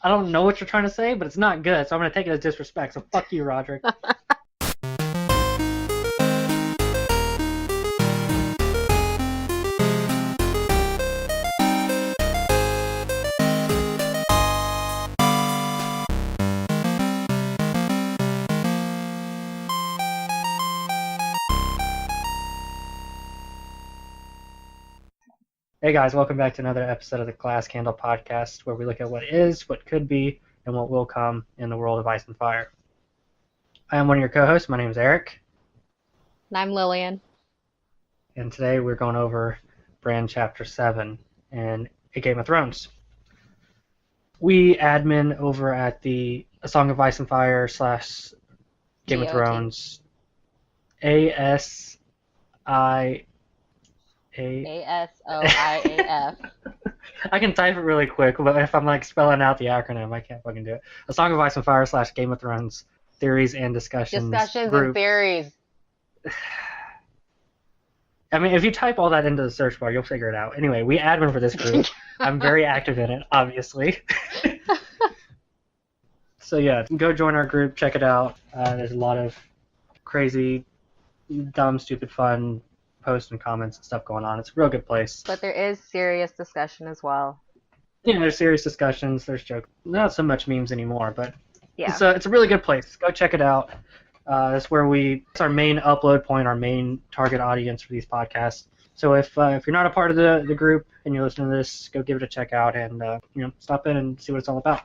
I don't know what you're trying to say, but it's not good, so I'm going to take it as disrespect. So fuck you, Roderick. Hey guys, welcome back to another episode of the Glass Candle Podcast, where we look at what is, what could be, and what will come in the world of Ice and Fire. I am one of your co-hosts. My name is Arik. And I'm Lillian. And today we're going over Bran Chapter 7 in A Game of Thrones. We admin over at the A Song of Ice and Fire / Game of Thrones ASOIAF. I can type it really quick, but if I'm like spelling out the acronym, I can't fucking do it. A Song of Ice and Fire / Game of Thrones Theories and Discussions group. And theories. I mean, if you type all that into the search bar, you'll figure it out. Anyway, we admin for this group. I'm very active in it, obviously. So yeah, go join our group, check it out. There's a lot of crazy, dumb, stupid fun posts and comments and stuff going on. It's a real good place. But there is serious discussion as well. Yeah, there's serious discussions, there's jokes. Not so much memes anymore, but yeah, it's a really good place. Go check it out. That's where it's our main upload point, our main target audience for these podcasts. So if you're not a part of the group and you're listening to this, go give it a check out and stop in and see what it's all about.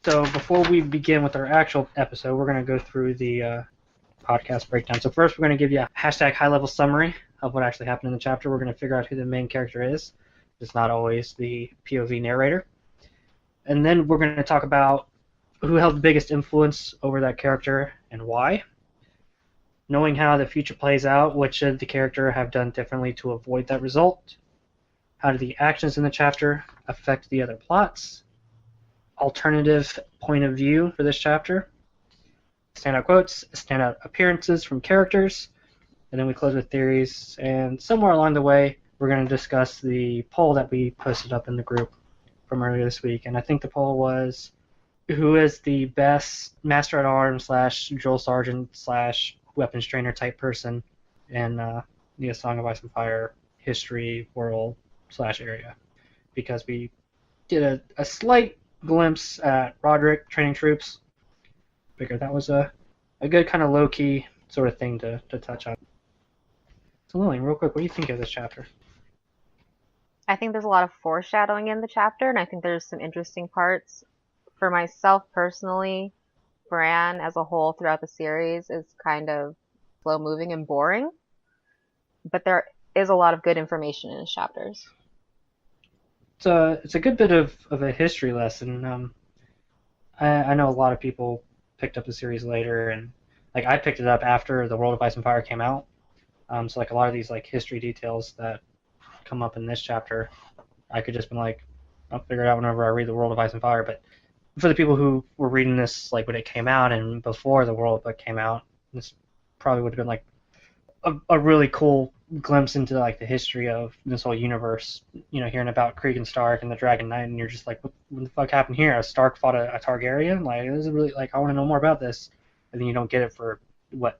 So before we begin with our actual episode, we're going to go through the podcast breakdown. So first, we're going to give you a hashtag high-level summary of what actually happened in the chapter. We're going to figure out who the main character is. It's not always the POV narrator. And then we're going to talk about who held the biggest influence over that character and why. Knowing how the future plays out, what should the character have done differently to avoid that result? How did the actions in the chapter affect the other plots? Alternative point of view for this chapter. Standout quotes, standout appearances from characters, and then we close with theories. And somewhere along the way, we're going to discuss the poll that we posted up in the group from earlier this week. And I think the poll was, who is the best Master at Arms / drill sergeant / weapons trainer type person in the Song of Ice and Fire history world / area? Because we did a slight glimpse at Roderick training troops. Figured that was a good kind of low-key sort of thing to touch on. So Lillian, real quick, what do you think of this chapter? I think there's a lot of foreshadowing in the chapter, and I think there's some interesting parts. For myself personally, Bran as a whole throughout the series is kind of slow-moving and boring, but there is a lot of good information in his chapters. It's a good bit of a history lesson. I know a lot of people picked up the series later, and like I picked it up after the World of Ice and Fire came out. So like a lot of these like history details that come up in this chapter, I could just be like, I'll figure it out whenever I read the World of Ice and Fire. But for the people who were reading this like when it came out and before the World Book came out, this probably would have been like a really cool glimpse into like the history of this whole universe. You know, hearing about Krieg and Stark and the Dragon Knight, and you're just like, what the fuck happened here? A Stark fought a Targaryen? Like, this is really like, I want to know more about this. And then you don't get it for what,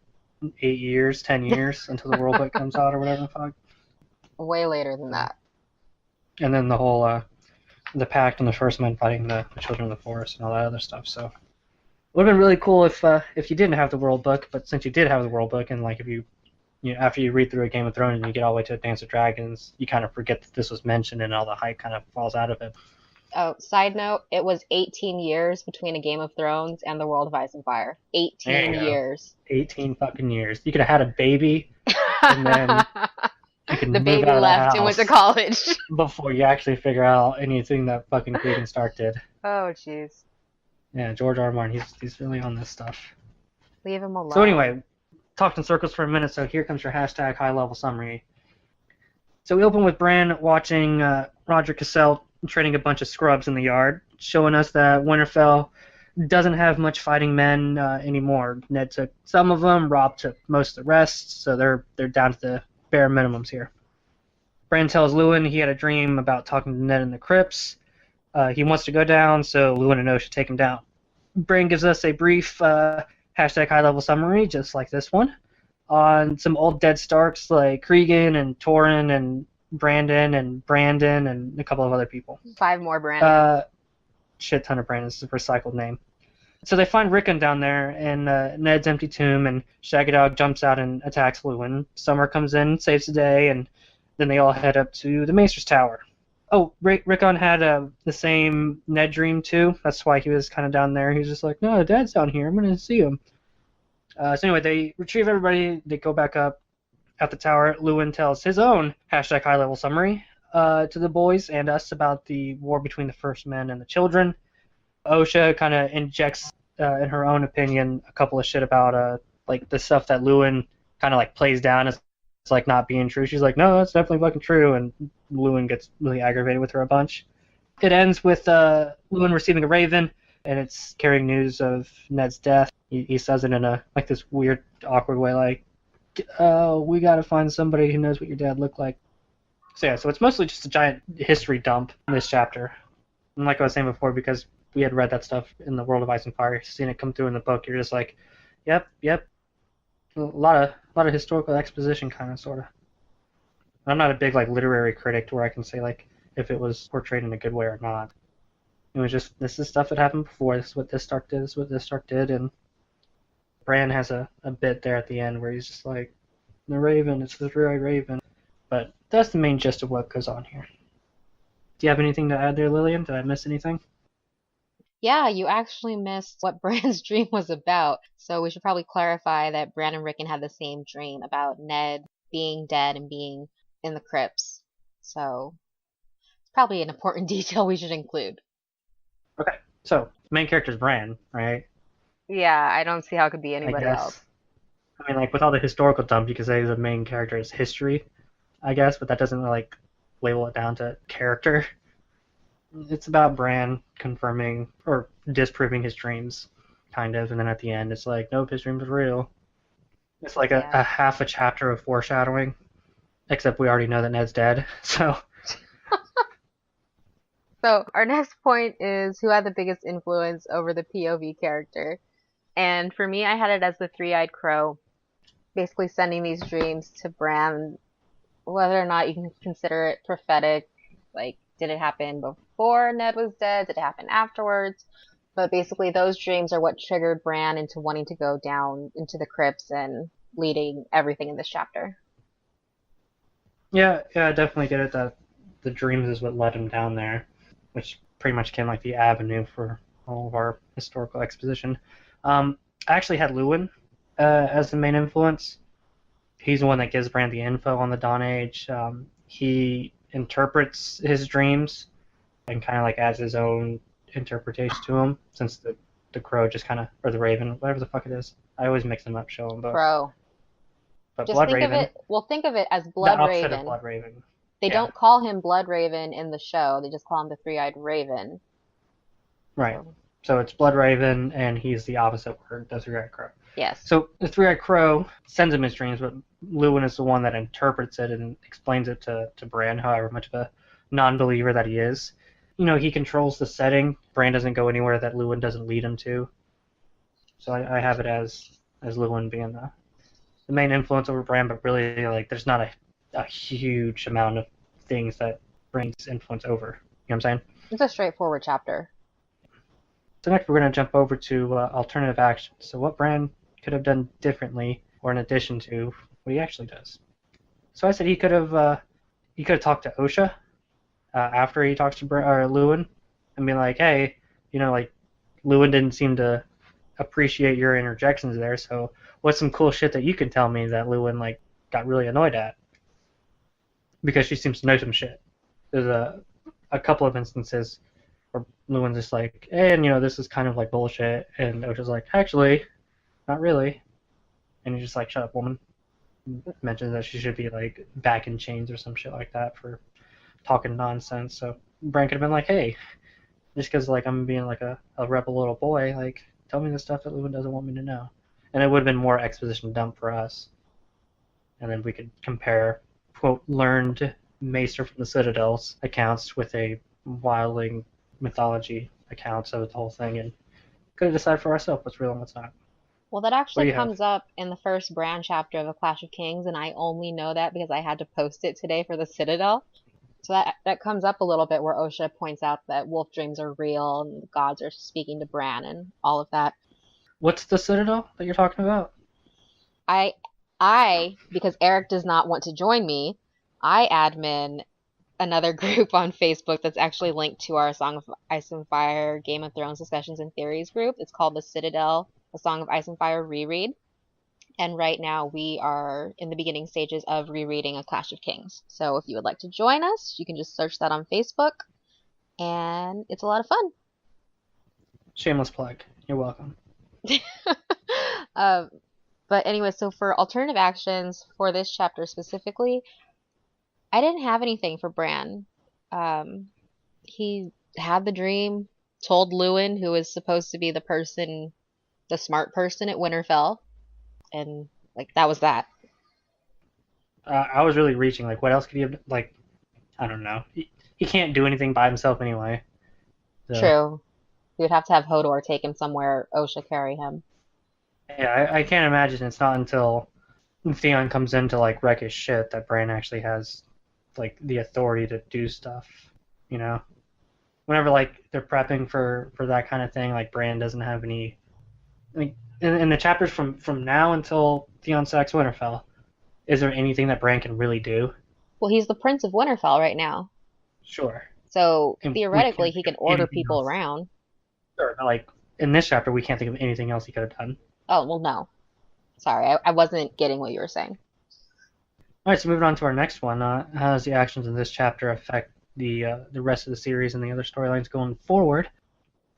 8 years, 10 years until the World Book comes out or whatever the fuck. Way later than that. And then the whole the Pact and the First Men fighting the Children of the Forest and all that other stuff. So it would have been really cool if you didn't have the World Book, but since you did have the World Book, and like if you after you read through a Game of Thrones and you get all the way to a Dance of Dragons, you kind of forget that this was mentioned and all the hype kind of falls out of it. Oh, side note, it was 18 years between A Game of Thrones and the World of Ice and Fire. 18 years. 18 fucking years. You could have had a baby, and then you could the move baby out of left the and went to house college. before you actually figure out anything that fucking Krieg and Stark did. Oh, jeez. Yeah, George R. R. Martin, he's really on this stuff. Leave him alone. So anyway, talked in circles for a minute, so here comes your hashtag high-level summary. So we open with Bran watching Roger Cassell training a bunch of scrubs in the yard, showing us that Winterfell doesn't have much fighting men anymore. Ned took some of them, Robb took most of the rest, so they're down to the bare minimums here. Bran tells Luwin he had a dream about talking to Ned in the crypts. He wants to go down, so Luwin and Osha take him down. Bran gives us a brief hashtag high-level summary, just like this one, on some old dead Starks like Cregan and Torrin and Brandon and a couple of other people. 5 more Brandons. Shit ton of Brandons. It's a recycled name. So they find Rickon down there in Ned's empty tomb, and Shaggy Dog jumps out and attacks Luwin. Summer comes in, saves the day, and then they all head up to the Maester's Tower. Oh, Rickon had the same Ned dream too. That's why he was kind of down there. He was just like, no, Dad's down here. I'm going to see him. So anyway, they retrieve everybody. They go back up at the tower. Luwin tells his own hashtag high-level summary to the boys and us about the war between the First Men and the Children. Osha kind of injects, in her own opinion, a couple of shit about like the stuff that Luwin kind of like plays down as like not being true. She's like, no, that's definitely fucking true, and Luwin gets really aggravated with her a bunch. It ends with Luwin receiving a raven, and it's carrying news of Ned's death. He says it in a like this weird, awkward way, like, "Oh, we gotta find somebody who knows what your dad looked like." So yeah, so it's mostly just a giant history dump in this chapter. And like I was saying before, because we had read that stuff in the World of Ice and Fire, seeing it come through in the book, you're just like, yep. A lot of historical exposition, kind of, sort of. I'm not a big like literary critic to where I can say like if it was portrayed in a good way or not. It was just, this is stuff that happened before. This is what this Stark did. This is what this Stark did. And Bran has a bit there at the end where he's just like, the Raven, it's the three-eyed Raven. But that's the main gist of what goes on here. Do you have anything to add there, Lillian? Did I miss anything? Yeah, you actually missed what Bran's dream was about. So we should probably clarify that Bran and Rickon had the same dream about Ned being dead and being in the crypts. So it's probably an important detail we should include. Okay, so main character is Bran, right? Yeah, I don't see how it could be anybody else. I mean, like, with all the historical dump, you could say the main character is history, I guess, but that doesn't, like, label it down to character. It's about Bran confirming or disproving his dreams, kind of, and then at the end it's like, nope, his dreams are real. It's like a half a chapter of foreshadowing, except we already know that Ned's dead, so... So our next point is who had the biggest influence over the POV character. And for me, I had it as the three-eyed crow, basically sending these dreams to Bran, whether or not you can consider it prophetic, like, did it happen before Ned was dead? Did it happen afterwards? But basically, those dreams are what triggered Bran into wanting to go down into the crypts and leading everything in this chapter. Yeah, I definitely get it that the dreams is what led him down there, which pretty much became like the avenue for all of our historical exposition. I actually had Luwin as the main influence. He's the one that gives Bran the info on the Dawn Age. He interprets his dreams and kind of like adds his own interpretation to them, since the crow just kind of, or the raven, whatever the fuck it is. I always mix them up, show them both. Crow. But Just Blood think Raven, of it. Well, think of it as Blood the opposite Raven. of Blood Raven. They don't call him Blood Raven in the show. They just call him the Three-Eyed Raven. Right. So it's Blood Raven, and he's the opposite word, the Three-Eyed Crow. Yes. So the Three-Eyed Crow sends him his dreams, but Luwin is the one that interprets it and explains it to Bran, however much of a non-believer that he is. You know, he controls the setting. Bran doesn't go anywhere that Luwin doesn't lead him to. So I have it as Luwin being the main influence over Bran, but really, like, there's not a huge amount of things that Bran's influence over. You know what I'm saying? It's a straightforward chapter. So next we're going to jump over to alternative action. So what Bran could have done differently, or in addition to what he actually does. So I said he could have talked to Osha after he talks to Luwin, and be like, hey, you know, like, Luwin didn't seem to appreciate your interjections there, so what's some cool shit that you can tell me that Luwin, like, got really annoyed at? Because she seems to know some shit. There's a couple of instances where Luwin's just like, hey, and, you know, this is kind of like bullshit, and Osha's like, actually, not really. And he's just like, shut up, woman. Mentions that she should be, like, back in chains or some shit like that for talking nonsense. So Bran could have been like, hey, just because, like, I'm being like a rebel little boy, like, tell me the stuff that Luwin doesn't want me to know. And it would have been more exposition dump for us. And then we could compare, quote, learned Maester from the Citadel's accounts with a wildling mythology accounts of the whole thing and could decide for ourselves what's real and what's not. Well, that What actually do you have? comes up in the first Bran chapter of A Clash of Kings, and I only know that because I had to post it today for the Citadel. So that comes up a little bit where Osha points out that wolf dreams are real and the gods are speaking to Bran and all of that. What's the Citadel that you're talking about? I I because Eric does not want to join me, I admin another group on Facebook that's actually linked to our Song of Ice and Fire Game of Thrones discussions and theories group. It's called the Citadel, a Song of Ice and Fire reread. And right now we are in the beginning stages of rereading A Clash of Kings. So if you would like to join us, you can just search that on Facebook, and it's a lot of fun. Shameless plug. You're welcome. uh, but anyway, so for alternative actions for this chapter specifically, I didn't have anything for Bran. He had the dream, told Luwin, who was supposed to be the smart person at Winterfell, and like that was that. I was really reaching. Like, what else could he have? Like, I don't know. He can't do anything by himself anyway. So, True. You would have to have Hodor take him somewhere, Osha carry him. yeah, I can't imagine it's not until Theon comes in to like wreck his shit that Bran actually has like the authority to do stuff. You know, whenever like they're prepping for that kind of thing, like Bran doesn't have any. I mean, in the chapters from now until Theon sacks Winterfell, is there anything that Bran can really do? Well, he's the Prince of Winterfell right now. Sure. So And we theoretically, can't he think can of order anything people else. around. Sure, but like in this chapter, we can't think of anything else he could have done. Oh, well, no. Sorry, I wasn't getting what you were saying. All right, so moving on to our next one. How does the actions in this chapter affect the rest of the series and the other storylines going forward?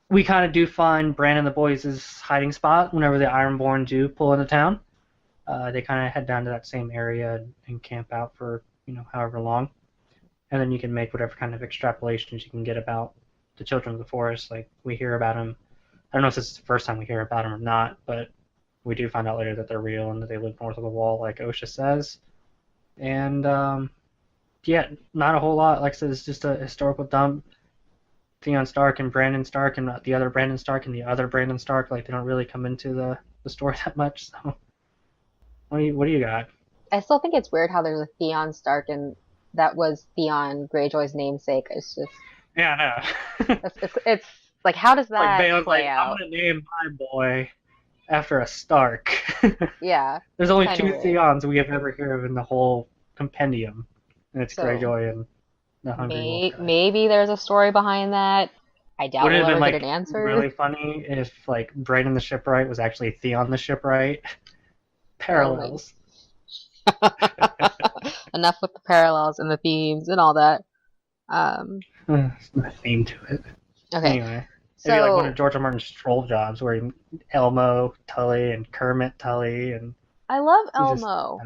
We kind of do find Bran and the boys' hiding spot whenever the Ironborn do pull into town. They kind of head down to that same area and camp out for however long, and then you can make whatever kind of extrapolations you can get about the Children of the Forest. Like we hear about them. I don't know if this is the first time we hear about them or not, but we do find out later that they're real and that they live north of the Wall, like Osha says. And yeah, not a whole lot. Like I said, it's just a historical dump. Theon Stark and Brandon Stark and the other Brandon Stark and the other Brandon Stark, like they don't really come into the story that much. So what do you got? I still think it's weird how there's a Theon Stark and that was Theon Greyjoy's namesake. It's just Yeah, I know. it's like how does Like that Bael's play like, I'm out? gonna name my boy after a Stark. Yeah, There's it's only kind two of weird. Theons we have ever heard of in the whole compendium, and it's So Greyjoy and the Hungry Wolf guy. maybe there's a story behind that. I doubt Would it we'll have been ever get like an answer. really funny if like Brandon the Shipwright was actually Theon the Shipwright? Oh my. Parallels. Enough with the parallels and the themes and all that. Um, There's no theme to it. okay, Anyway, it'd be like one of so George R. Martin's troll jobs where he Elmo Tully and Kermit Tully and I love he's just Elmo.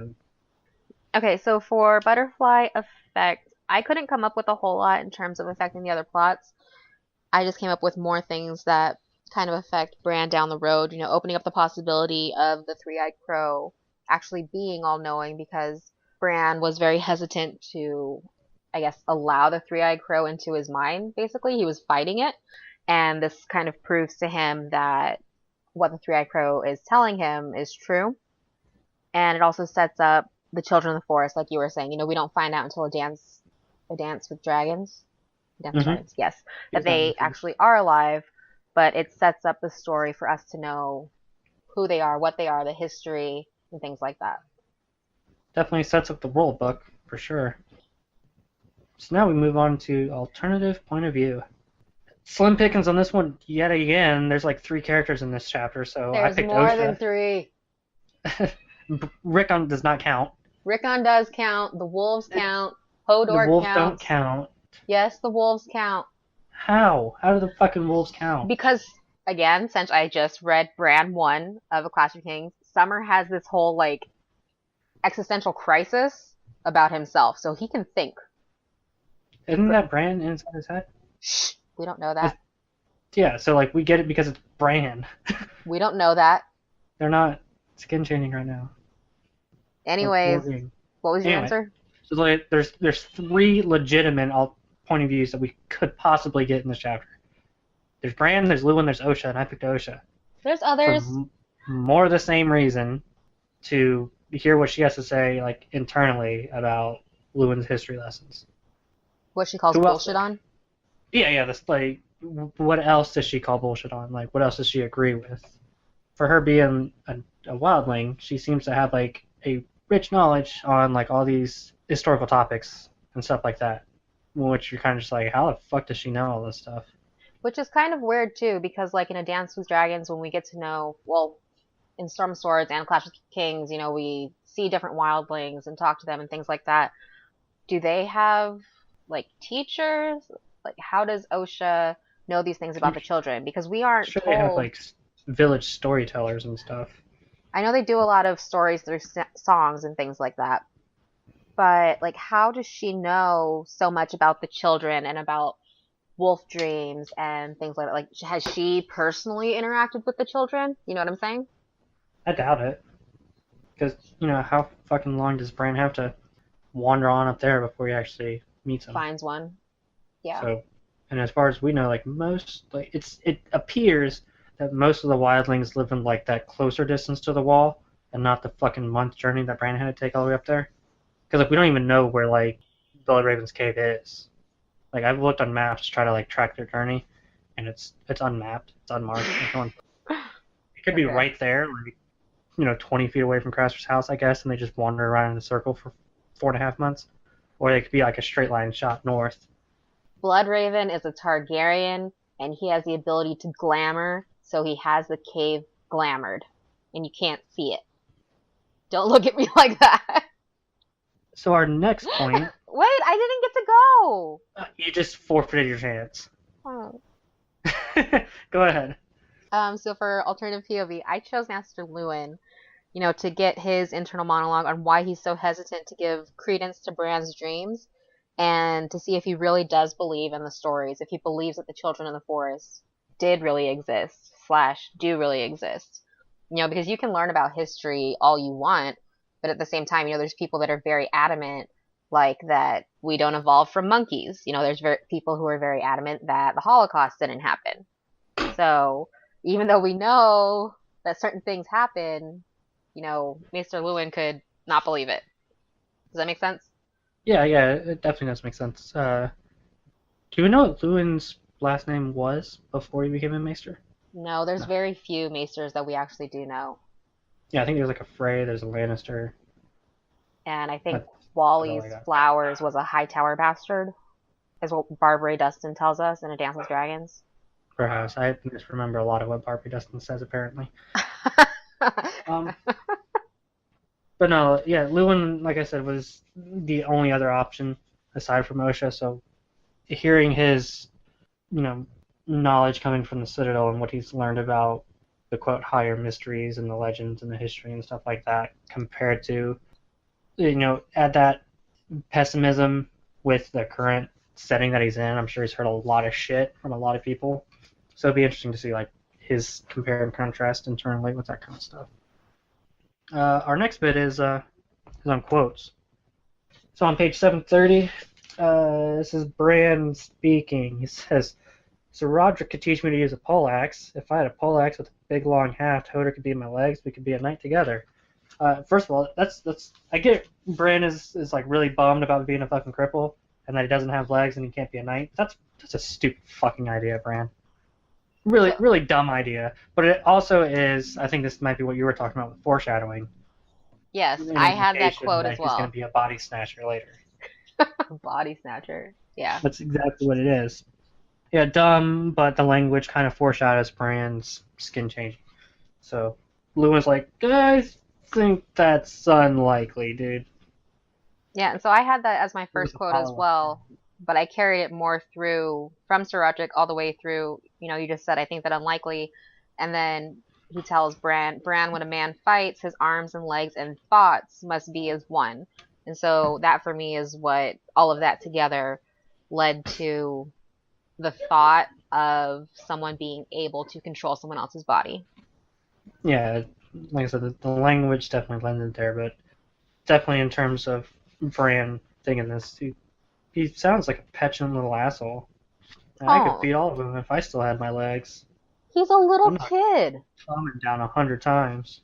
Okay, so for butterfly effect, I couldn't come up with a whole lot in terms of affecting the other plots. I just came up with more things that kind of affect Bran down the road, opening up the possibility of the three-eyed crow actually being all-knowing because Bran was very hesitant to, I guess, allow the three-eyed crow into his mind, basically. He was fighting it, and this kind of proves to him that what the three-eyed crow is telling him is true. And it also sets up the children of the forest, like you were saying. We don't find out until a dance with dragons. Dance with Mm-hmm. dragons, yes, that they actually are alive. But it sets up the story for us to know who they are, what they are, the history, and things like that. Definitely sets up the world book for sure. So now we move on to alternative point of view. Slim pickings on this one yet again. There's like 3 characters in this chapter, so I There's picked more than Osha. 3. Rickon does not count. Rickon does count. The wolves count. The Hodor wolves don't counts. count. Yes, the wolves count. How? How do the fucking wolves count? Because, again, since I just read Bran 1 of A Clash of Kings, Summer has this whole, like, existential crisis about himself, so he can think. Isn't that Bran inside his head? Shh, we don't know that. Yeah, so like we get it because it's Bran. We don't know that. They're not skin changing right now. Anyways, Or what was your anyway, answer? so like, there's 3 legitimate point of views that we could possibly get in this chapter. there's Bran, there's Luwin, there's Osha, and I picked Osha. There's For others. more of the same reason, to hear what she has to say, like, internally about Luwin's history lessons. What she calls Who else? bullshit on. Yeah, that's like, what else does she call bullshit on? Like, what else does she agree with? For her being a wildling, she seems to have, like, a rich knowledge on, like, all these historical topics and stuff like that. Which you're kind of just like, how the fuck does she know all this stuff? Which is kind of weird too, because like in A Dance with Dragons, when we get to know, well, in Storm Swords and Clash of Kings, we see different wildlings and talk to them and things like that. Do they have like teachers? Like, how does Osha know these things about the children? Because we aren't Sure, told. they have like village storytellers and stuff. I know they do a lot of stories through songs and things like that. But like, how does she know so much about the children and about wolf dreams and things like that? Like, has she personally interacted with the children? You know what I'm saying? I doubt it. Because, how fucking long does Bran have to wander on up there before he actually meets him? Finds one. Yeah. So, and as far as we know, like, it appears that most of the wildlings live in, like, that closer distance to the wall and not the fucking month journey that Bran had to take all the way up there. Because, like, we don't even know where, like, Blood-Raven's cave is. Like, I've looked on maps to try to, like, track their journey, and it's unmapped. It's unmarked. It could be right there, like, 20 feet away from Craster's house, I guess, and they just wander around in a circle for 4.5 months. Or they could be, like, a straight line shot north. Blood-Raven is a Targaryen, and he has the ability to glamour, so he has the cave glamored, and you can't see it. Don't look at me like that. So our next point... Wait, I didn't get to go! You just forfeited your chance. Oh. Go ahead. So for alternative POV, I chose Master Luwin, to get his internal monologue on why he's so hesitant to give credence to Bran's dreams, and to see if he really does believe in the stories, if he believes that the children in the forest did really exist, / do really exist. Because you can learn about history all you want, but at the same time, there's people that are very adamant, like that we don't evolve from monkeys. There's people who are very adamant that the Holocaust didn't happen. So even though we know that certain things happen, Maester Luwin could not believe it. Does that make sense? Yeah, it definitely does make sense. Do we know what Luwin's last name was before he became a maester? No, there's very few maesters that we actually do know. Yeah, I think there's like a Frey, there's a Lannister. And I think Wally's Flowers was a Hightower bastard, is what Barbary Dustin tells us in A Dance with Dragons. Perhaps. I just remember a lot of what Barbary Dustin says, apparently. But no, yeah, Luwin, like I said, was the only other option aside from Osha, so hearing his, knowledge coming from the Citadel and what he's learned about the, quote, higher mysteries and the legends and the history and stuff like that, compared to, add that pessimism with the current setting that he's in. I'm sure he's heard a lot of shit from a lot of people. So it'd be interesting to see, like, his compare and contrast internally with that kind of stuff. Our next bit is on quotes. So on page 730, this is Bran speaking. He says, "So Roderick could teach me to use a poleaxe. If I had a poleaxe with a big long haft, Hodor could be in my legs. We could be a knight together." First of all, that's I get Bran is like really bummed about being a fucking cripple and that he doesn't have legs and he can't be a knight. That's a stupid fucking idea, Bran. Really dumb idea. But it also is, I think this might be what you were talking about with foreshadowing. Yes, I had that quote as well. He's going to be a body snatcher later. Body snatcher, yeah. That's exactly what it is. Yeah, dumb, but the language kind of foreshadows Bran's skin changing. So Luwin's like, guys, think that's unlikely, dude. Yeah, and so I had that as my first quote as well, but I carried it more through from Sir Roderick all the way through, you just said, I think that unlikely, and then he tells Bran, when a man fights, his arms and legs and thoughts must be as one. And so that for me is what all of that together led to the thought of someone being able to control someone else's body. Yeah, like I said, the language definitely lends it there, but definitely in terms of Bran thinking this, he sounds like a petulant little asshole. And I could beat all of them if I still had my legs. He's a little I'm not kid. coming down 100 times.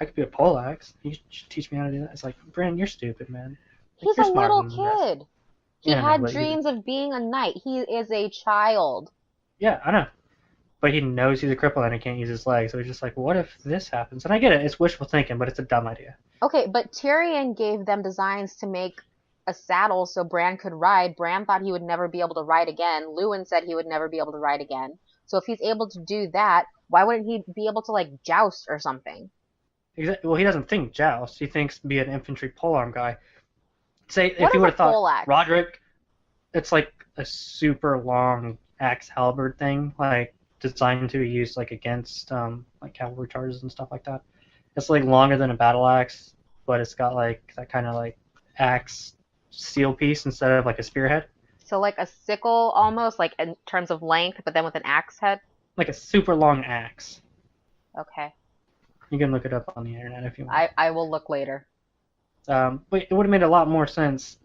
I could be a poleaxe. You should teach me how to do that. It's like, Brandon, you're stupid, man. Like, He's you're a smarter little than this. kid. He Yeah, had no, but dreams of being a knight. He is a child. yeah, I know. But he knows he's a cripple and he can't use his legs. So he's just like, what if this happens? And I get it. It's wishful thinking, but it's a dumb idea. Okay, but Tyrion gave them designs to make a saddle so Bran could ride. Bran thought he would never be able to ride again. Luwin said he would never be able to ride again. So if he's able to do that, why wouldn't he be able to, like, joust or something? Exactly. Well, he doesn't think joust. He thinks be an infantry polearm guy. Say, What if he is would a have thought poleaxe? Roderick, it's like a super long axe halberd thing, like designed to be used like against like cavalry charges and stuff like that. It's like longer than a battle axe, but it's got like that kind of like axe steel piece instead of like a spearhead. So like a sickle almost, like in terms of length, but then with an axe head? Like a super long axe. Okay. You can look it up on the internet if you want. I will look later. But it would have made a lot more sense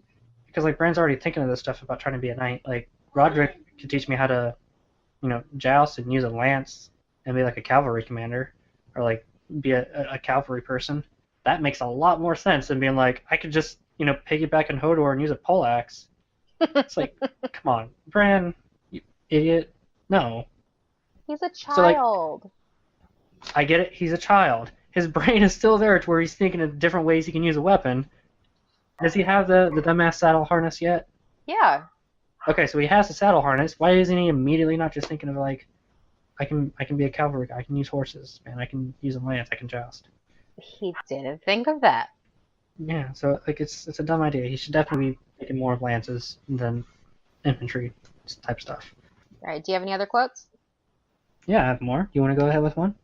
because like Bran's already thinking of this stuff about trying to be a knight. Like Roderick could teach me how to, joust and use a lance and be like a cavalry commander or like be a cavalry person. That makes a lot more sense than being like I could just piggyback in Hodor and use a poleaxe. It's like, come on, Bran, you idiot. No. He's a So, like, child. I get it. He's a child. His brain is still there to where he's thinking of different ways he can use a weapon. Does he have the dumbass saddle harness yet? Yeah. Okay, so he has the saddle harness. Why isn't he immediately not just thinking of like, I can be a cavalry guy. I can use horses, man. I can use a lance. I can joust. He didn't think of that. Yeah, so like it's a dumb idea. He should definitely be taking more of lances than infantry type stuff. All right. Do you have any other quotes? Yeah, I have more. You want to go ahead with one?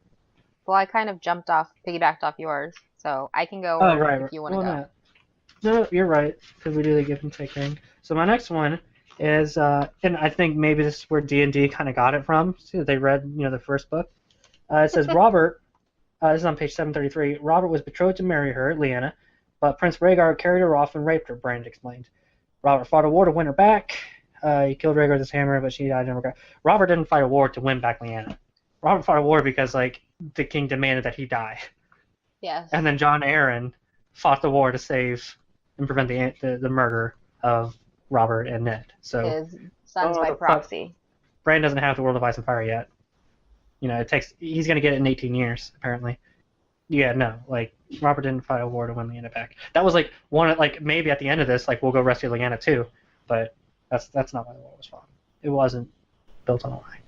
Well, I kind of piggybacked off yours, so I can go Right. if you want to go. No, you're right, because we do the give and take thing. So my next one is, and I think maybe this is where D&D kind of got it from. See, they read, the first book. It says Robert. This is on page 733. Robert was betrothed to marry her, Lyanna, but Prince Rhaegar carried her off and raped her. Brand explained. Robert fought a war to win her back. He killed Rhaegar with his hammer, but she died in regret. Robert didn't fight a war to win back Lyanna. Robert fought a war because like the king demanded that he die. Yes. And then Jon Arryn fought the war to save and prevent the murder of Robert and Ned. So his sons by proxy. Bran doesn't have the World of Ice and Fire yet. He's gonna get it in 18 years apparently. Yeah, no, like Robert didn't fight a war to win Lyanna back. That was like maybe at the end of this, like we'll go rescue Lyanna too, but that's not why the war was fought. It wasn't built on a lie.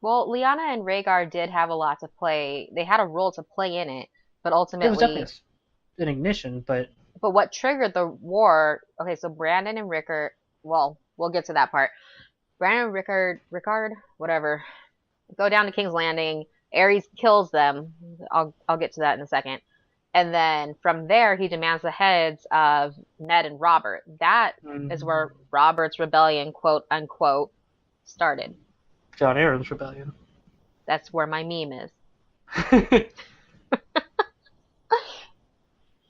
Well, Lyanna and Rhaegar did have a lot to play. They had a role to play in it, but ultimately... It was definitely an ignition, but... But what triggered the war... Okay, so Brandon and Rickard... Well, we'll get to that part. Brandon and Rickard, whatever, go down to King's Landing. Aerys kills them. I'll get to that in a second. And then from there, he demands the heads of Ned and Robert. That is where Robert's rebellion, quote unquote, started. Jon Arryn's rebellion. That's where my meme is.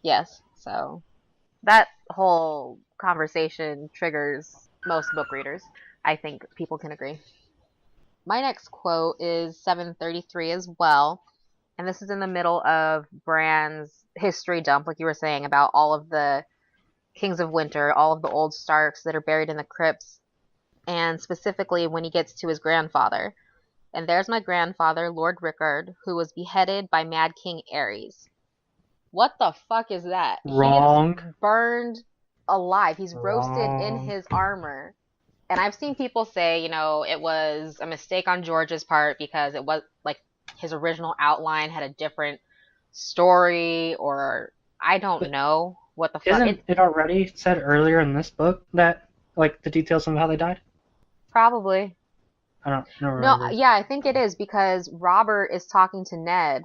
Yes, so that whole conversation triggers most book readers. I think people can agree. My next quote is 733 as well, and this is in the middle of Bran's history dump, like you were saying, about all of the Kings of Winter, all of the old Starks that are buried in the crypts, and specifically when he gets to his grandfather. And there's my grandfather, Lord Rickard, who was beheaded by Mad King Aerys. What the fuck is that? Wrong. He gets burned alive. He's roasted in his armor. And I've seen people say, it was a mistake on George's part because it was like his original outline had a different story, or I don't know what the fuck. Isn't it already said earlier in this book that like the details of how they died? Probably. I don't remember. No, yeah, I think it is because Robert is talking to Ned.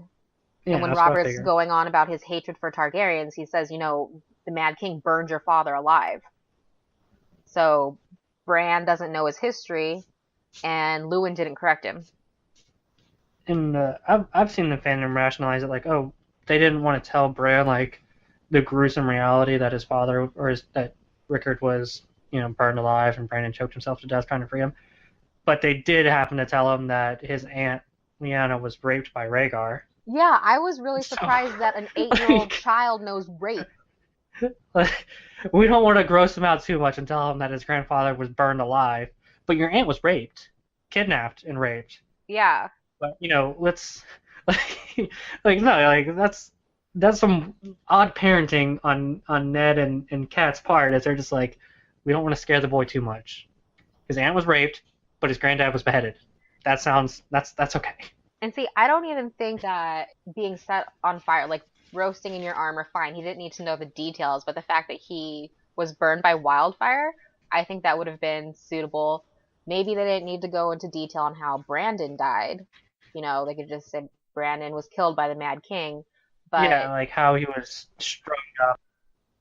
Yeah, and when Robert's going on about his hatred for Targaryens, he says, the Mad King burned your father alive. So Bran doesn't know his history, and Luwin didn't correct him. And I've seen the fandom rationalize it like, oh, they didn't want to tell Bran like the gruesome reality that his father that Rickard was, burned alive and Brandon choked himself to death trying to free him. But they did happen to tell him that his aunt Lyanna was raped by Rhaegar. Yeah, I was really So, surprised that an 8-year-old like, child knows rape. like, we don't want to gross him out too much and tell him that his grandfather was burned alive. But your aunt was raped, kidnapped, and raped. Yeah. But let's like no, like that's some odd parenting on Ned and Kat's part, as they're just like, we don't want to scare the boy too much. His aunt was raped, but his granddad was beheaded. That's okay. And see, I don't even think that being set on fire, like roasting in your armor, fine. He didn't need to know the details, but the fact that he was burned by wildfire, I think that would have been suitable. Maybe they didn't need to go into detail on how Brandon died. They could just say Brandon was killed by the Mad King. Yeah, But like how he was struck up.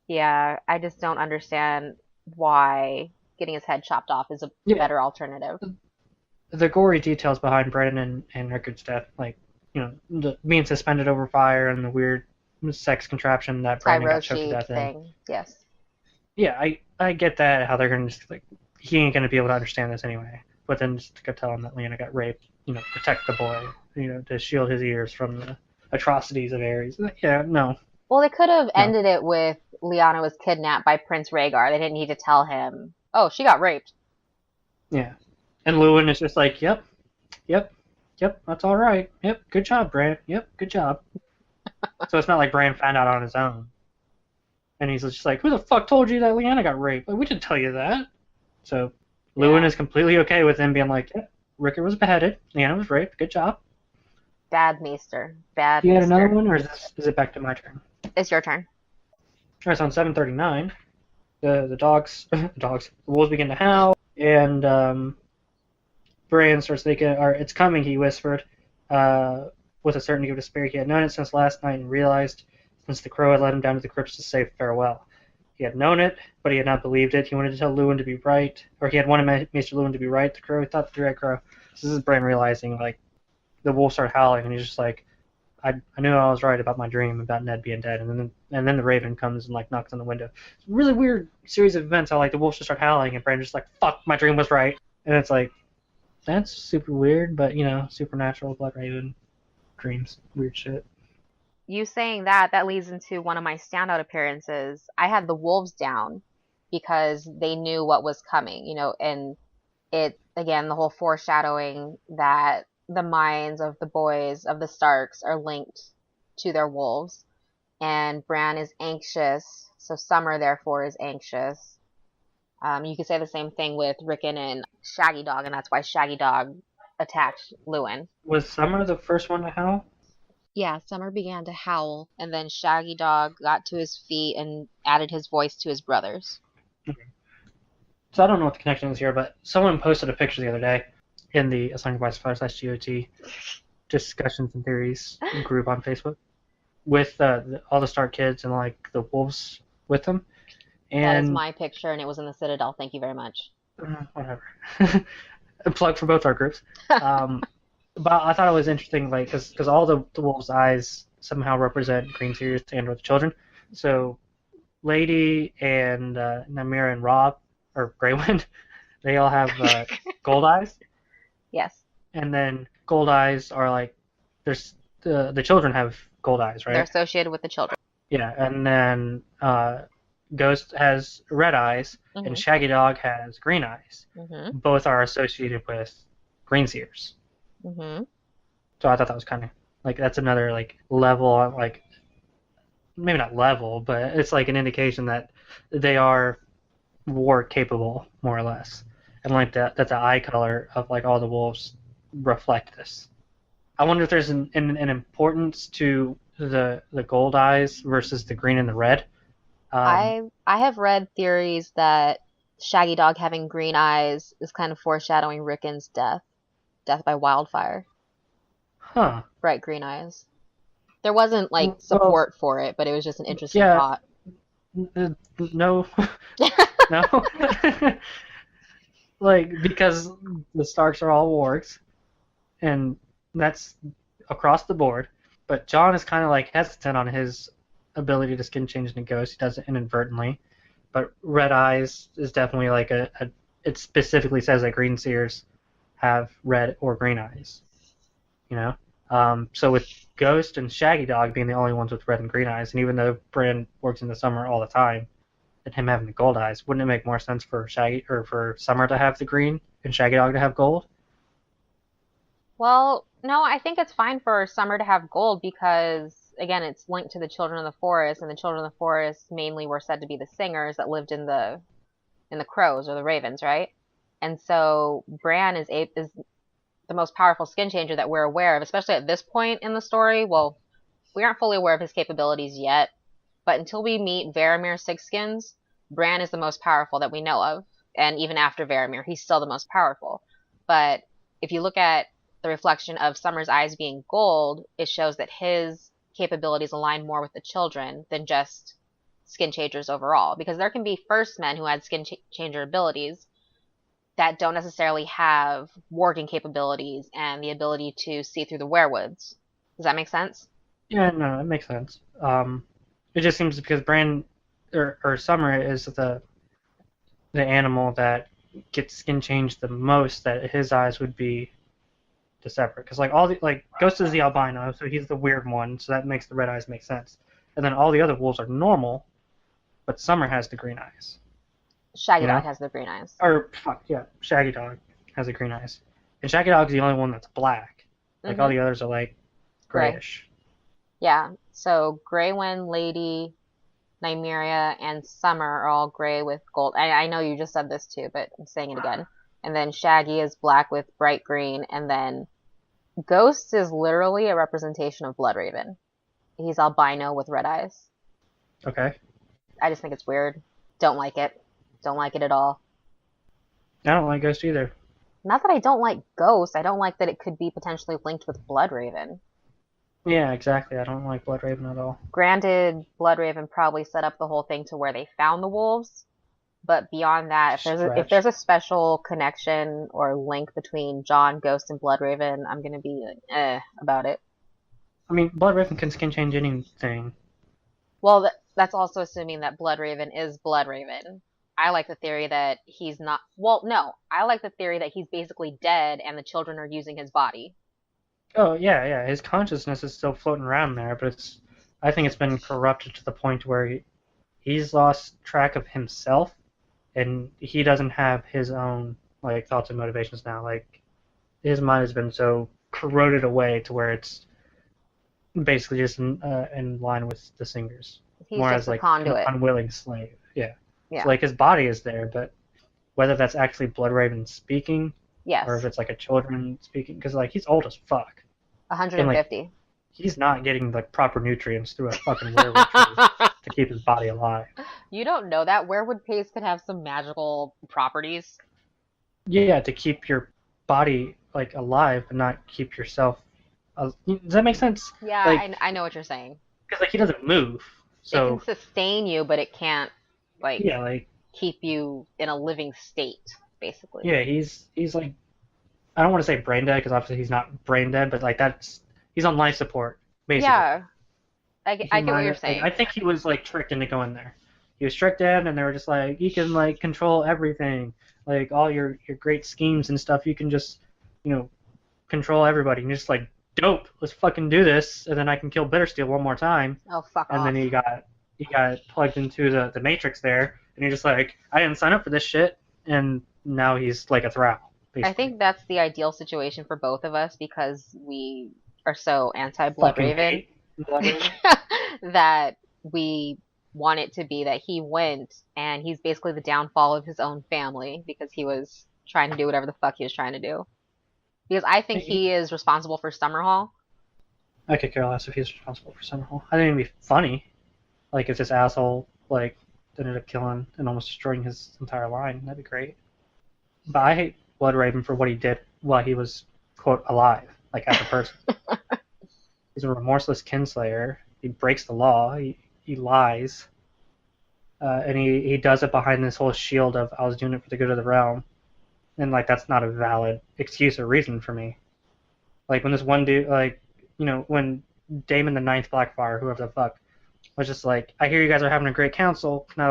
yeah, I just don't understand why getting his head chopped off is a Yeah, better alternative. the gory details behind Brennan and Rickard's death, like being suspended over fire and the weird sex contraption that Brandon got choked to Tyroshi death in. thing, yes. Yeah, I get that, how they're gonna just like, he ain't gonna be able to understand this anyway. But then just to go tell him that Lyanna got raped, protect the boy, to shield his ears from the atrocities of Ares. Yeah, no, Well, they could have no, ended it with Lyanna was kidnapped by Prince Rhaegar. They didn't need to tell him, oh, she got raped. yeah. And Luwin is just like, yep, yep, yep, that's all right. Yep, good job, Bran. Yep, good job. So it's not like Bran found out on his own. And he's just like, who the fuck told you that Lyanna got raped? Like, we didn't tell you that. So Luwin Yeah. is completely okay with him being like, yeah, Rickard was beheaded, Lyanna was raped, good job. Bad Maester. Bad You had another Maester. one, or is it back to my turn? It's your turn. All right, so on 739, the dogs, the wolves begin to howl, and Bran starts thinking, or it's coming, he whispered, with a certainty of despair. He had known it since last night and realized, since the crow had led him down to the crypts to say farewell. He had known it, but he had not believed it. He wanted to tell Luwin to be right, or he had wanted Maester Luwin to be right. The crow thought the three-eyed crow. So this is Bran realizing, like, the wolves start howling, and he's just like, I knew I was right about my dream about Ned being dead, and then the raven comes and like knocks on the window. It's a really weird series of events how like the wolves just start howling and Bran's just like, fuck, my dream was right, and it's like, that's super weird, but supernatural, blood raven, dreams, weird shit. You saying that leads into one of my standout appearances. I had the wolves down because they knew what was coming, and it, again, the whole foreshadowing that the minds of the boys of the Starks are linked to their wolves. And Bran is anxious, so Summer, therefore, is anxious. You could say the same thing with Rickon and Shaggy Dog, and that's why Shaggy Dog attacked Luwin. Was Summer the first one to howl? Yeah, Summer began to howl, and then Shaggy Dog got to his feet and added his voice to his brother's. So I don't know what the connection is here, but someone posted a picture the other day in the Assigned by /GOT discussions and theories group on Facebook with all the Stark kids and like the wolves with them. And that is my picture, and it was in the Citadel. Thank you very much. Whatever. A plug for both our groups. But I thought it was interesting, like, because all the wolves' eyes somehow represent green seers and with children. So Lady and Namira and Rob, or Greywind, they all have gold eyes. Yes. And then gold eyes are like, there's the children have gold eyes, right? They're associated with the children. Yeah, and then Ghost has red eyes, Mm-hmm. and Shaggy Dog has green eyes. Mm-hmm. Both are associated with green seers. Mm-hmm. So I thought that was kind of like, that's another like level, like maybe not level, but it's like an indication that they are war capable, more or less, and like that the eye color of like all the wolves reflect this. I wonder if there's an importance to the gold eyes versus the green and the red. I have read theories that Shaggy Dog having green eyes is kind of foreshadowing Rickon's death by wildfire. Huh. Bright green eyes. There wasn't like Well, support for it, but it was just an interesting yeah. thought. No. No. Like, because the Starks are all wargs, and that's across the board. But Jon is kind of like hesitant on his ability to skin change into Ghost. He does it inadvertently. But Red Eyes is definitely like it specifically says that green seers have red or green eyes. You know, so with Ghost and Shaggy Dog being the only ones with red and green eyes, and even though Bran works in the summer all the time, and him having the gold eyes, wouldn't it make more sense for Shaggy or for Summer to have the green and Shaggy Dog to have gold? Well, no, I think it's fine for Summer to have gold because, again, it's linked to the Children of the Forest, and the Children of the Forest mainly were said to be the singers that lived in the crows or the ravens, right? And so Bran is the most powerful skin changer that we're aware of, especially at this point in the story. Well, we aren't fully aware of his capabilities yet, but until we meet Varamir Sixskins, Bran is the most powerful that we know of. And even after Varamir, he's still the most powerful. But if you look at the reflection of Summer's eyes being gold, it shows that his capabilities align more with the children than just skin changers overall. Because there can be first men who had skin changer abilities that don't necessarily have warging capabilities and the ability to see through the werewoods. Does that make sense? Yeah, no, it makes sense. It just seems because Bran or Summer is the animal that gets skin changed the most, that his eyes would be the separate. Because like all the like Ghost is the albino, so he's the weird one, so that makes the red eyes make sense. And then all the other wolves are normal, but Summer has the green eyes. Shaggy You know? Dog has the green eyes. Or fuck yeah, Shaggy Dog has the green eyes, and Shaggy Dog's the only one that's black. Like all Hmm. the others are like Gray. grayish. Yeah. So Greywind, Lady, Nymeria, and Summer are all gray with gold. I know you just said this too, but I'm saying it again. And then Shaggy is black with bright green, and then Ghost is literally a representation of Bloodraven. He's albino with red eyes. Okay. I just think it's weird. Don't like it. Don't like it at all. I don't like Ghost either. Not that I don't like Ghost, I don't like that it could be potentially linked with Bloodraven. Yeah, exactly. I don't like Bloodraven at all. Granted, Bloodraven probably set up the whole thing to where they found the wolves, but beyond that, if Stretch. there's a special connection or link between Jon, Ghost, and Bloodraven, I'm gonna be like, about it. I mean, Bloodraven can skin change anything. Well, that's also assuming that Bloodraven is Bloodraven. I like the theory that he's not. Well, no, I like the theory that he's basically dead and the children are using his body. Oh yeah, yeah. His consciousness is still floating around there, but I think it's been corrupted to the point where he's lost track of himself, and he doesn't have his own like thoughts and motivations now. Like his mind has been so corroded away to where it's basically just in line with the singers, He's more as just a like an conduit. unwilling slave. Yeah. So Yeah. like his body is there, but whether that's actually Bloodraven speaking or if Yes. it's like a children speaking, because like he's old as fuck, and like 150. he's not getting the proper nutrients through a fucking werewolf tree to keep his body alive. You don't know that. Werewood paste could have some magical properties. Yeah, to keep your body like alive, but not keep yourself. Does that make sense? Yeah, Like, I know what you're saying. because like he doesn't move, It can so sustain you, but it can't, like, yeah, like keep you in a living state, basically. yeah, he's like I don't want to say brain dead because obviously he's not brain dead, but like he's on life support basically. Yeah, I get what you're Like, saying. I think he was like tricked into going there. He was tricked in, and they were just like, you can like control everything, like all your great schemes and stuff. You can just control everybody. And you're just like, dope. Let's fucking do this, and then I can kill Bittersteel one more time. Oh, fuck And off. then he got plugged into the Matrix there, and you're just like, I didn't sign up for this shit, and now he's like a Thrall. Basically. I think that's the ideal situation for both of us because we are so Fucking anti-Bloodraven hate Bloodraven. that we want it to be that he went and he's basically the downfall of his own family because he was trying to do whatever the fuck he was trying to do. Because I think he is responsible for Summerhall. I could care less if he's responsible for Summerhall. I think it'd be funny, like if this asshole like ended up killing and almost destroying his entire line. That'd be great. But I hate Bloodraven for what he did while he was quote alive, like as a person. He's a remorseless kinslayer. He breaks the law. He lies, and he does it behind this whole shield of I was doing it for the good of the realm, and like that's not a valid excuse or reason for me. Like when this one dude, like when Damon the Ninth Blackfire, whoever the fuck, was just like, I hear you guys are having a great council. Can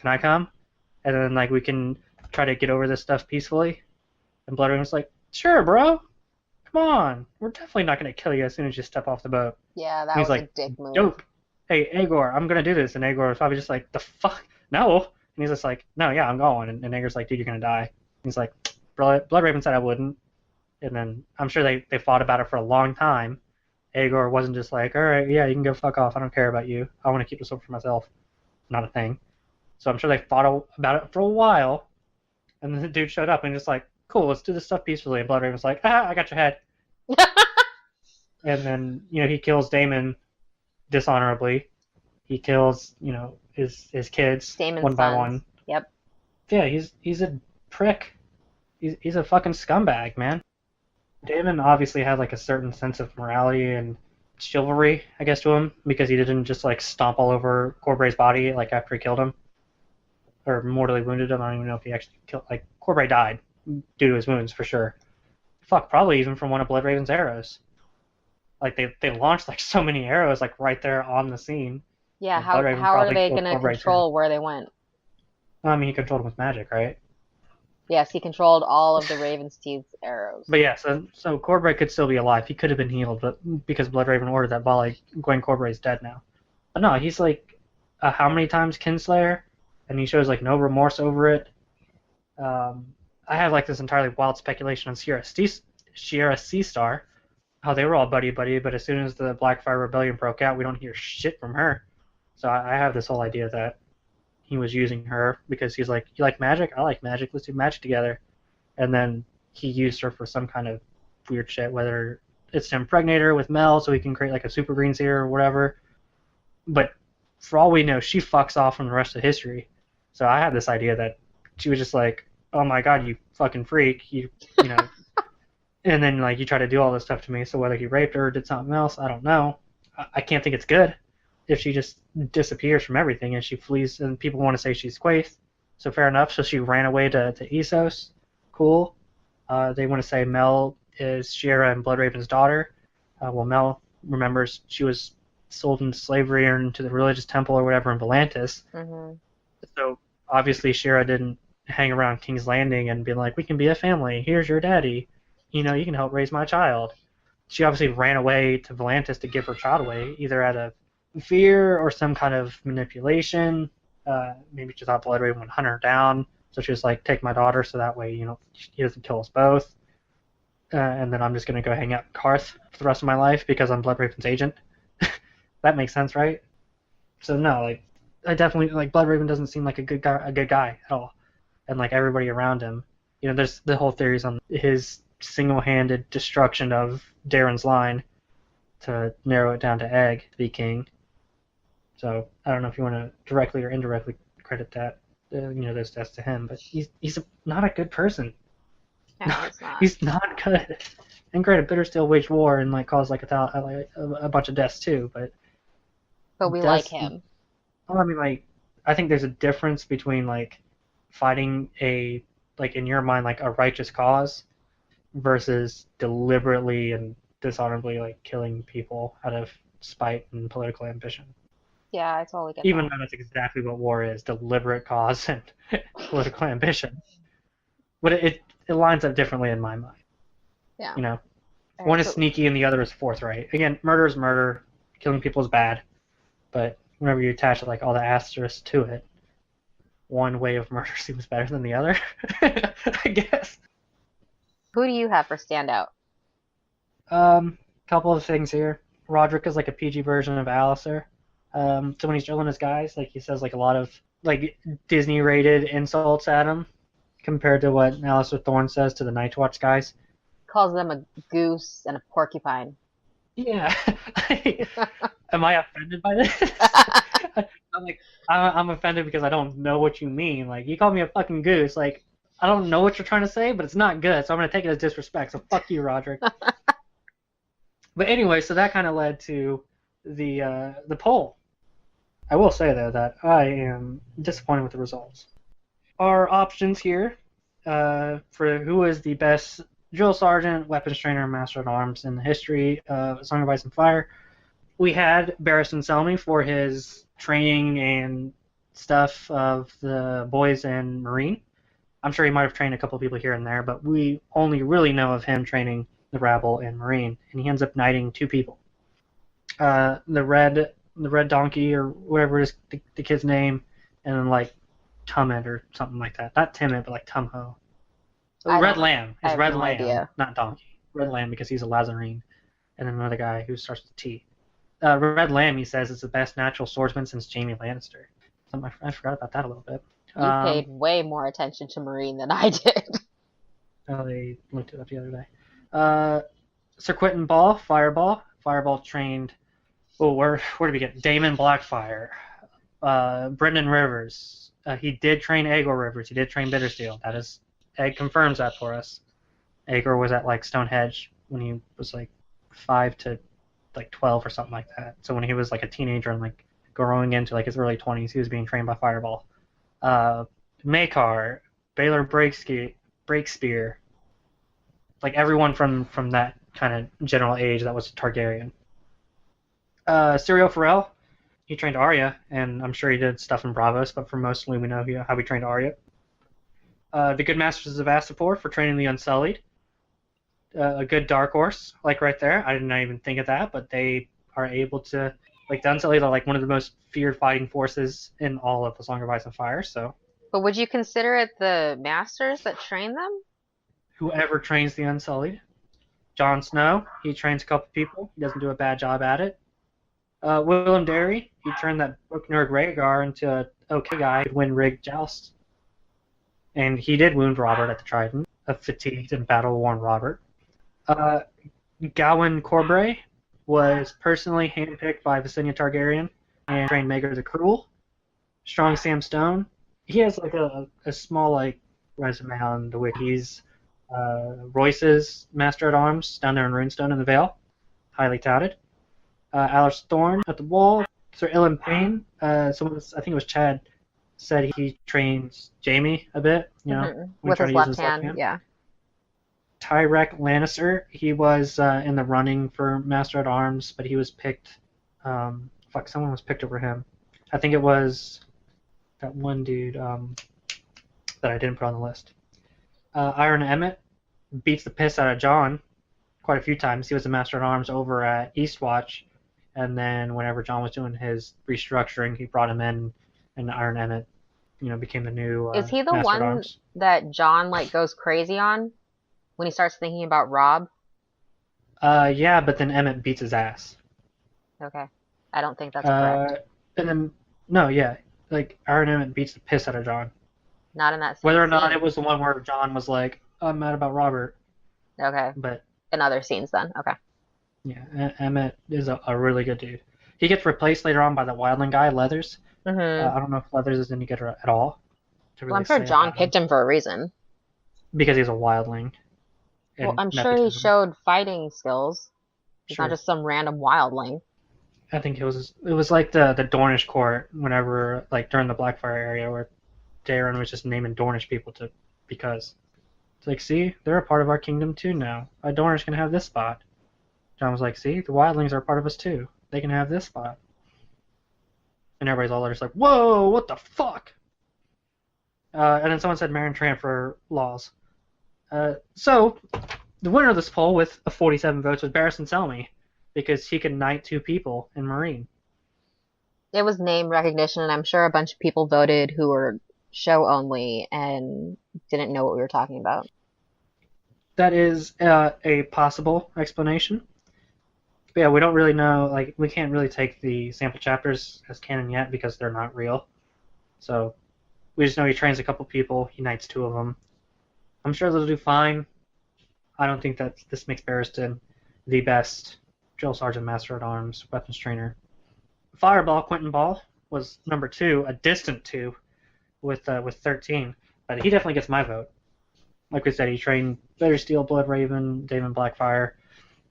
I come? And then like we can try to get over this stuff peacefully. And Bloodraven was like, Sure, bro. Come on. We're definitely not going to kill you as soon as you step off the boat. Yeah, And that he's was a like, dick move. dope. Hey, Aegor, I'm going to do this. And Aegor is probably just like, the fuck? No. And he's just like, no, yeah, I'm going. And Aegor's like, dude, you're going to die. And he's like, Bloodraven said I wouldn't. And then I'm sure they fought about it for a long time. Aegor wasn't just like, all right, yeah, you can go fuck off. I don't care about you. I want to keep this over for myself. Not a thing. So I'm sure they fought about it for a while. And then the dude showed up and just like, cool, let's do this stuff peacefully. And Bloodraven's like, I got your head. And then, he kills Daemon dishonorably. He kills, his kids Daemon's one by sons. one. Yep. Yeah, he's a prick. He's a fucking scumbag, man. Daemon obviously had like a certain sense of morality and chivalry, I guess, to him because he didn't just like stomp all over Corbray's body like after he killed him or mortally wounded him. I don't even know if he actually killed. Like Corbray died due to his wounds for sure. Fuck, probably even from one of Bloodraven's arrows. Like they launched like so many arrows like right there on the scene. Yeah, And how Bloodraven are probably they killed gonna Corbray control where they went? too. I mean, he controlled them with magic, right? Yes, he controlled all of the Raven's Teeth's arrows. But yeah, so Corbray could still be alive. He could have been healed, but because Bloodraven ordered that volley, Gwen Corbray's dead now. But no, he's like how many times Kinslayer, and he shows like no remorse over it. I have like this entirely wild speculation on Sierra Seastar, how they were all buddy, but as soon as the Blackfire Rebellion broke out, we don't hear shit from her. So I have this whole idea that he was using her because he's like, you like magic? I like magic. Let's do magic together. And then he used her for some kind of weird shit, whether it's to impregnate her with Mel so he can create like a super green seer or whatever. But for all we know, she fucks off from the rest of history. So I had this idea that she was just like, oh my god, you fucking freak, you know. And then like you try to do all this stuff to me. So whether he raped her or did something else, I don't know. I can't think it's good if she just disappears from everything and she flees. And people want to say she's Quaithe, so fair enough. So she ran away to Essos. Cool. They want to say Mel is Shiera and Bloodraven's daughter. Well, Mel remembers she was sold into slavery or into the religious temple or whatever in Volantis. Mm-hmm. So obviously Shiera didn't hang around King's Landing and be like, we can be a family. Here's your daddy. You can help raise my child. She obviously ran away to Volantis to give her child away, either out of fear or some kind of manipulation. Maybe she thought Bloodraven would hunt her down. So she was like, take my daughter so that way, he doesn't kill us both. And then I'm just going to go hang out in Karth for the rest of my life because I'm Bloodraven's agent. That makes sense, right? So no, like, I definitely, like, Bloodraven doesn't seem like a good guy at all. And like everybody around him, there's the whole theories on his single-handed destruction of Darren's line to narrow it down to Egg to be king. So I don't know if you want to directly or indirectly credit that, those deaths to him, but he's not a good person. No, he's not. He's not good. And granted, Bittersteel waged war and like caused like a bunch of deaths too, but we like him. Well, I mean, like, I think there's a difference between like fighting a, like, in your mind, like a righteous cause versus deliberately and dishonorably like killing people out of spite and political ambition. Yeah, I totally get Even that. though that's exactly what war is, deliberate cause and political ambition. But it lines up differently in my mind. Yeah. One is sneaky and the other is forthright. Again, murder is murder. Killing people is bad. But whenever you attach like all the asterisks to it, one way of murder seems better than the other, I guess. Who do you have for standout? Couple of things here. Roderick is like a PG version of Alistair. So when he's drilling his guys, like he says like a lot of like Disney-rated insults at him, compared to what Alistair Thorne says to the Night's Watch guys. Calls them a goose and a porcupine. Yeah. Am I offended by this? I'm offended because I don't know what you mean. Like, you call me a fucking goose. Like, I don't know what you're trying to say, but it's not good, so I'm going to take it as disrespect. So fuck you, Roderick. But anyway, so that kind of led to the poll. I will say, though, that I am disappointed with the results. Our options here for who is the best drill sergeant, weapons trainer, master at arms in the history of Song of Ice and Fire. We had Barristan Selmy for his training and stuff of the boys and Marine. I'm sure he might have trained a couple people here and there, but we only really know of him training the rabble and Marine, and he ends up knighting 2 people. The red donkey or whatever is the kid's name, and then like Tummet or something like that. Not Timid, but like Tumho. Red Lamb I is have Red no Lamb, idea. not Donkey. Red Lamb because he's a Lazarine, and then another guy who starts with T. Red Lamb, he says, is the best natural swordsman since Jaime Lannister. I forgot about that a little bit. You paid way more attention to Marine than I did. Oh, they looked it up the other day. Sir Quentin Ball, Fireball. Fireball trained. Oh, where do we get? Daemon Blackfire. Brendan Rivers. He did train Aegor Rivers. He did train Bittersteel. Egg confirms that for us. Aegor was at like Stonehenge when he was like 5 to like 12 or something like that. So when he was like a teenager and like growing into like his early 20s, he was being trained by Fireball. Maekar, Baylor Breakspear, like everyone from that kind of general age that was Targaryen. Syrio Farrell, he trained Arya, and I'm sure he did stuff in Bravos, but for mostly we know how he trained Arya. The Good Masters of Astapor for training the Unsullied. A good dark horse, like right there. I did not even think of that, but they are able to, like the Unsullied are like one of the most feared fighting forces in all of the Song of Ice and Fire. So But would you consider it the masters that train them? whoever trains the Unsullied, Jon Snow, he trains a couple people. He doesn't do a bad job at it. Willem Derry, he turned that Brook Nerd Rhaegar into an okay guy who'd win rigged jousts. And he did wound Robert at the Trident, a fatigued and battle-worn Robert. Gawain Corbray was personally handpicked by Visenya Targaryen and trained Maegor the Cruel. Strong Sam Stone, he has like a small like resume on the wiki. He's Royce's Master at Arms down there in Runestone in the Vale, highly touted. Alice Thorne at the Wall. Sir Ilyn Payne, I think it was Chad, said he trains Jaime a bit, With his left hand, yeah. Tyrek Lannister, he was in the running for Master at Arms, but he was picked. Someone was picked over him. I think it was that one dude that I didn't put on the list. Iron Emmett beats the piss out of Jon quite a few times. He was a Master at Arms over at Eastwatch, and then whenever Jon was doing his restructuring, he brought him in, and Iron Emmett, became the new Is he the Master at one Arms. that Jon like goes crazy on when he starts thinking about Robb? Yeah, but then Emmett beats his ass. Okay. I don't think that's correct. And then no, yeah, like Iron Emmett beats the piss out of Jon. Not in that same Whether or not scene. it was the one where Jon was like, "I'm mad about Robert." Okay. But in other scenes then. Okay. yeah, Emmett is a really good dude. He gets replaced later on by the Wildling guy, Leathers. I don't know if Leathers is any good at all. Well, I'm sure Jon picked him for a reason. Because he's a Wildling. Well, I'm sure he showed fighting skills. He's not just some random Wildling. I think it was like the Dornish court whenever, like, during the Blackfire area where Daeron was just naming Dornish people because it's like, see, they're a part of our kingdom too now. A Dornish can have this spot. Jon was like, see, the Wildlings are a part of us too. They can have this spot. And everybody's all just like, whoa, what the fuck? And then someone said Meryn Trant for laws. So, the winner of this poll with 47 votes was Barristan Selmy, because he could knight 2 people in Marine. It was name recognition, and I'm sure a bunch of people voted who were show only and didn't know what we were talking about. That is a possible explanation. But yeah, we don't really know, like, we can't really take the sample chapters as canon yet because they're not real. So, we just know he trains a couple people, he knights 2 of them. I'm sure they'll do fine. I don't think that this makes Barristan the best drill sergeant, master at arms, weapons trainer. Fireball, Quentin Ball, was number 2, a distant 2, with 13. But he definitely gets my vote. Like we said, he trained Bittersteel, Bloodraven, Daemon Blackfire,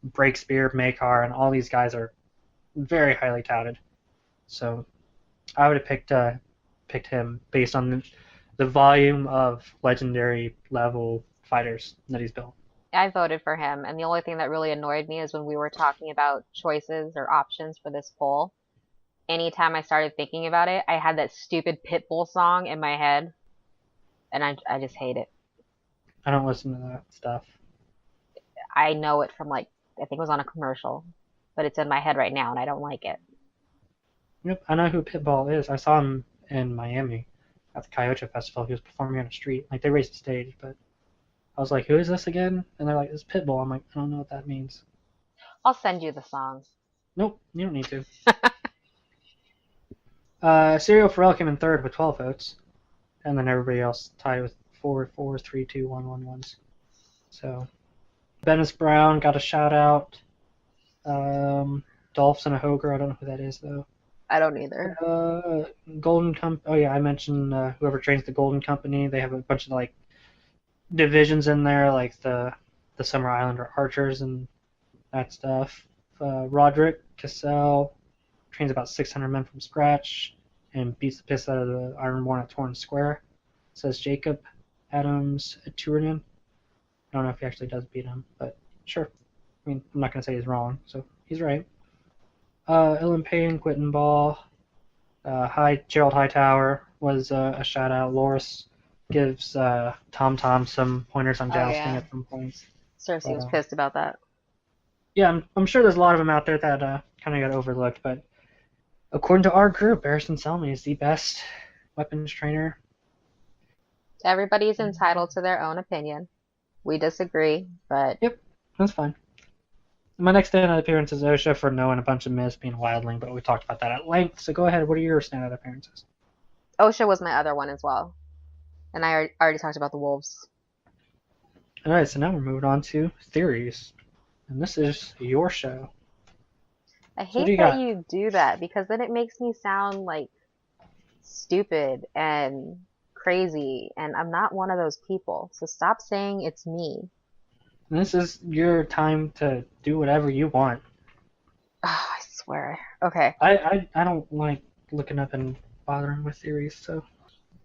Breakspear, Maekar, and all these guys are very highly touted. So I would have picked him based on the volume of legendary level fighters that he's built. I voted for him, and the only thing that really annoyed me is when we were talking about choices or options for this poll. Anytime I started thinking about it, I had that stupid Pitbull song in my head. and I just hate it. I don't listen to that stuff. I know it from like I think it was on a commercial, but it's in my head right now, and I don't like it. Yep, I know who Pitbull is. I saw him in Miami at the Coyote Festival. He was performing on the street. Like, they raised the stage, but I was like, who is this again? And they're like, it's Pitbull. I'm like, I don't know what that means. I'll send you the song. Nope, you don't need to. Serial Pharrell came in third with 12 votes, and then everybody else tied with 4, 4, 3, 2, 1, 1, 1s. So, Dennis Brown got a shout out. Dolphs and a Hoger. I don't know who that is though. I don't either. Golden Oh yeah, I mentioned whoever trains the Golden Company. They have a bunch of like divisions in there, like the Summer Islander Archers and that stuff. Roderick Cassell trains about 600 men from scratch and beats the piss out of the Ironborn at Torrance Square. Says Jacob Adams Turinen. I don't know if he actually does beat him, but sure. I mean, I'm not going to say he's wrong, so he's right. Ellen Payne, Quentin Ball, Gerald Hightower was a shout out. Loris gives Tom some pointers on jousting at some points. Cersei was pissed about that. Yeah, I'm sure there's a lot of them out there that kind of got overlooked, but according to our group, Barristan Selmy is the best weapons trainer. Everybody's entitled to their own opinion. We disagree, but... Yep, that's fine. My next standout appearance is Osha for knowing a bunch of myths being wildling, but we talked about that at length, so go ahead. What are your standout appearances? Osha was my other one as well. And I already talked about the wolves. Alright, so now we're moving on to theories. And this is your show. I hate that you do that, because then it makes me sound like stupid and crazy, and I'm not one of those people. So stop saying it's me. This is your time to do whatever you want. Oh, I swear. Okay. I don't like looking up and bothering with theories, so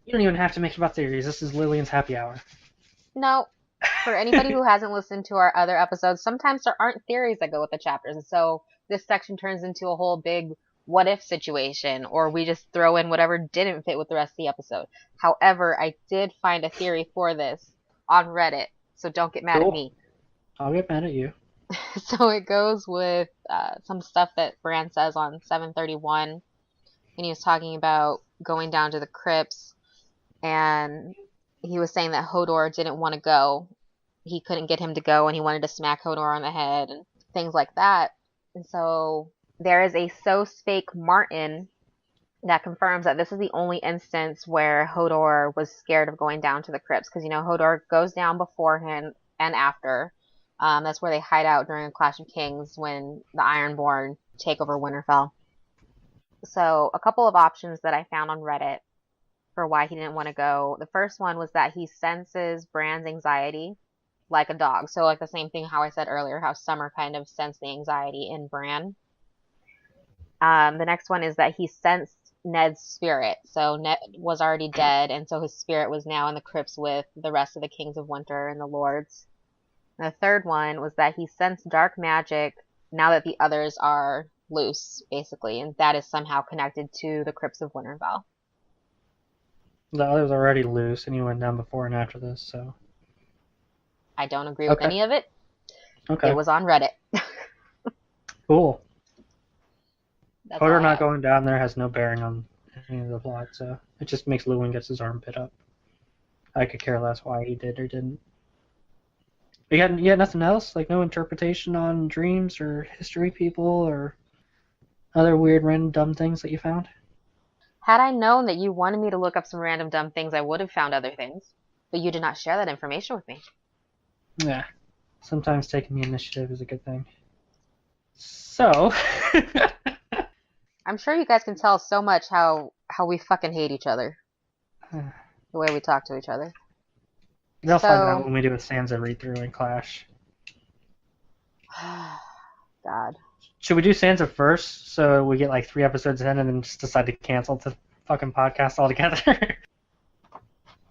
you don't even have to make it about theories. This is Lillian's happy hour. No. For anybody who hasn't listened to our other episodes, sometimes there aren't theories that go with the chapters, and so this section turns into a whole big what if situation, or we just throw in whatever didn't fit with the rest of the episode. However, I did find a theory for this on Reddit, so don't get mad at me. I'll get mad at you. So it goes with some stuff that Bran says on 731, and he was talking about going down to the crypts, and he was saying that Hodor didn't want to go. He couldn't get him to go, and he wanted to smack Hodor on the head and things like that. And so there is a Fake Martin that confirms that this is the only instance where Hodor was scared of going down to the crypts, because, you know, Hodor goes down beforehand and after. That's where they hide out during a Clash of Kings when the Ironborn take over Winterfell. So a couple of options that I found on Reddit for why he didn't want to go. The first one was that he senses Bran's anxiety like a dog. So like the same thing how I said earlier, how Summer kind of sensed the anxiety in Bran. The next one is that he sensed Ned's spirit. So Ned was already dead, and so his spirit was now in the crypts with the rest of the Kings of Winter and the Lords. And the third one was that he sensed dark magic now that the others are loose, basically, and that is somehow connected to the crypts of Winterfell. The others are already loose, and he went down before and after this, so... I don't agree with any of it. Okay. It was on Reddit. Cool. That's Hodor not going down there has no bearing on any of the plot, so it just makes Luwin gets his armpit up. I could care less why he did or didn't. You had nothing else? Like no interpretation on dreams or history people or other weird random dumb things that you found? Had I known that you wanted me to look up some random dumb things, I would have found other things. But you did not share that information with me. Yeah. Sometimes taking the initiative is a good thing. So... I'm sure you guys can tell so much how we fucking hate each other. The way we talk to each other. They'll find out when we do a Sansa read-through in Clash. God. Should we do Sansa first, so we get like 3 episodes in and then just decide to cancel the fucking podcast altogether?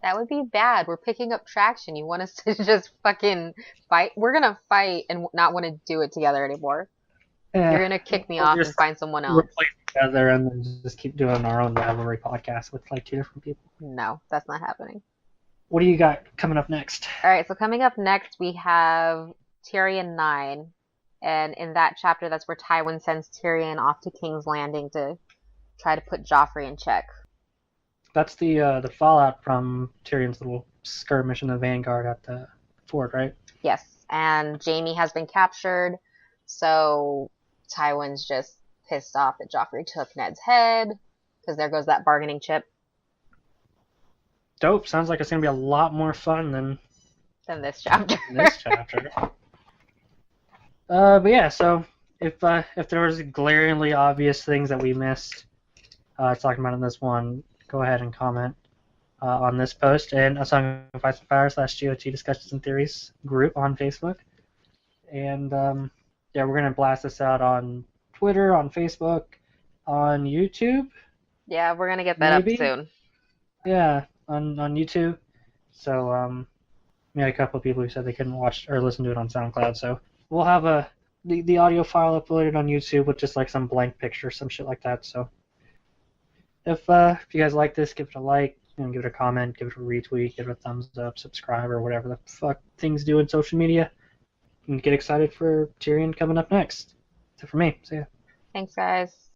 That would be bad. We're picking up traction. You want us to just fucking fight? We're gonna fight and not want to do it together anymore. Yeah. You're gonna kick me off and find someone else. Replace each other and then just keep doing our own rivalry podcast with like 2 different people. No, that's not happening. what do you got coming up next? All right, so coming up next, we have Tyrion 9. And in that chapter, that's where Tywin sends Tyrion off to King's Landing to try to put Joffrey in check. That's the fallout from Tyrion's little skirmish in the Vanguard at the fort, right? Yes, and Jaime has been captured, so Tywin's just pissed off that Joffrey took Ned's head, because there goes that bargaining chip. Dope. Sounds like it's going to be a lot more fun than this chapter. this chapter. But yeah, so if there was glaringly obvious things that we missed talking about in this one, go ahead and comment on this post and A Song of Ice and Fire /GOT Discussions and Theories group on Facebook. And yeah, we're gonna blast this out on Twitter, on Facebook, on YouTube. Yeah, we're gonna get that maybe up soon. Yeah, on YouTube. So we had a couple of people who said they couldn't watch or listen to it on SoundCloud. So we'll have the audio file uploaded on YouTube with just like some blank picture, some shit like that. So if you guys like this, give it a like, and give it a comment, give it a retweet, give it a thumbs up, subscribe, or whatever the fuck things do in social media. And get excited for Tyrion coming up next. That's it for me. See ya. Thanks, guys.